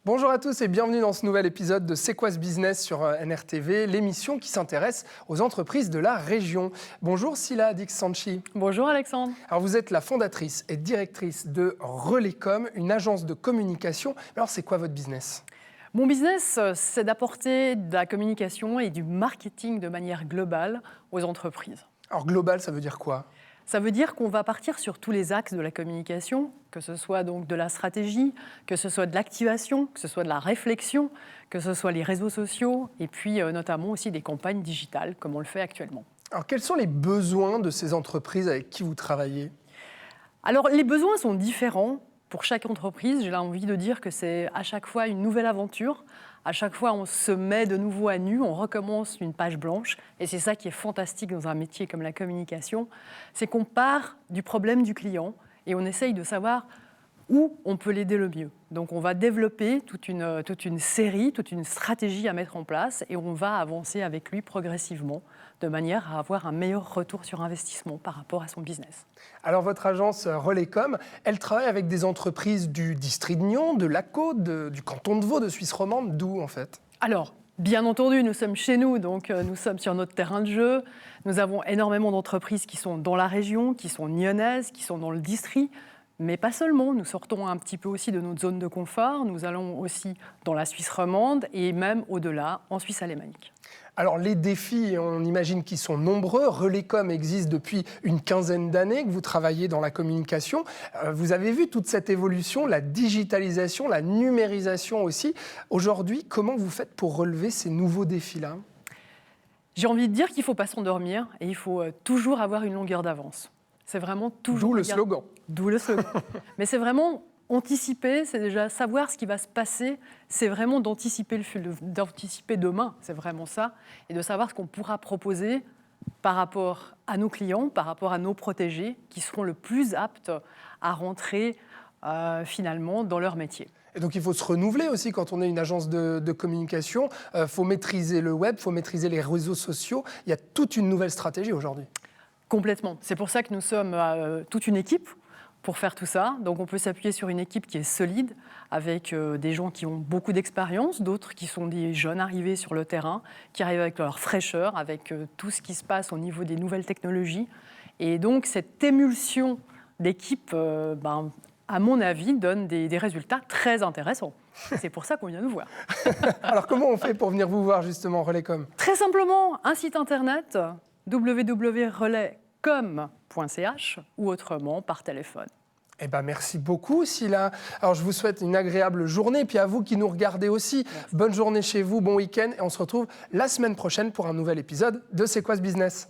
Bonjour à tous et bienvenue dans ce nouvel épisode de C'est quoi ce business sur NRTV, l'émission qui s'intéresse aux entreprises de la région. Bonjour Sila Dix-Sanchi. Bonjour Alexandre. Alors vous êtes la fondatrice et directrice de Relaycom, une agence de communication. Alors c'est quoi votre business ? Mon business, c'est d'apporter de la communication et du marketing de manière globale aux entreprises. Alors global, ça veut dire quoi ? Ça veut dire qu'on va partir sur tous les axes de la communication, que ce soit donc de la stratégie, que ce soit de l'activation, que ce soit de la réflexion, que ce soit les réseaux sociaux et puis notamment aussi des campagnes digitales comme on le fait actuellement. Alors quels sont les besoins de ces entreprises avec qui vous travaillez ? Alors les besoins sont différents pour chaque entreprise. J'ai envie de dire que c'est à chaque fois une nouvelle aventure. À chaque fois, on se met de nouveau à nu, on recommence une page blanche. Et c'est ça qui est fantastique dans un métier comme la communication, c'est qu'on part du problème du client et on essaye de savoir où on peut l'aider le mieux. Donc on va développer toute une série, toute une stratégie à mettre en place et on va avancer avec lui progressivement de manière à avoir un meilleur retour sur investissement par rapport à son business. Alors votre agence Relaycom, elle travaille avec des entreprises du District de Nyon, de l'ACO, du canton de Vaud, de Suisse romande, d'où en fait ? Alors, bien entendu, nous sommes chez nous, donc nous sommes sur notre terrain de jeu. Nous avons énormément d'entreprises qui sont dans la région, qui sont nyonnaises, qui sont dans le district. Mais pas seulement, nous sortons un petit peu aussi de notre zone de confort, nous allons aussi dans la Suisse romande et même au-delà, en Suisse alémanique. Alors les défis, on imagine qu'ils sont nombreux. Relaycom existe depuis une quinzaine d'années, que vous travaillez dans la communication. Vous avez vu toute cette évolution, la digitalisation, la numérisation aussi. Aujourd'hui, comment vous faites pour relever ces nouveaux défis-là ? J'ai envie de dire qu'il ne faut pas s'endormir et il faut toujours avoir une longueur d'avance. C'est vraiment toujours... D'où le slogan. D'où le slogan. Mais c'est vraiment anticiper, c'est déjà savoir ce qui va se passer, c'est vraiment d'anticiper demain, c'est vraiment ça, et de savoir ce qu'on pourra proposer par rapport à nos clients, par rapport à nos protégés, qui seront le plus aptes à rentrer finalement dans leur métier. Et donc il faut se renouveler aussi quand on est une agence de communication. Il faut maîtriser le web, il faut maîtriser les réseaux sociaux. Il y a toute une nouvelle stratégie aujourd'hui. Complètement. C'est pour ça que nous sommes toute une équipe pour faire tout ça. Donc on peut s'appuyer sur une équipe qui est solide, avec des gens qui ont beaucoup d'expérience, d'autres qui sont des jeunes arrivés sur le terrain, qui arrivent avec leur fraîcheur, avec tout ce qui se passe au niveau des nouvelles technologies. Et donc cette émulsion d'équipe, à mon avis, donne des résultats très intéressants. C'est pour ça qu'on vient nous voir. Alors comment on fait pour venir vous voir justement, Relaycom ? Très simplement, un site internet www.relaycom.ch ou autrement par téléphone. Eh ben, merci beaucoup, Sila. Alors, je vous souhaite une agréable journée. Puis à vous qui nous regardez aussi, bonne journée chez vous, bon week-end. Et on se retrouve la semaine prochaine pour un nouvel épisode de C'est quoi ce business ?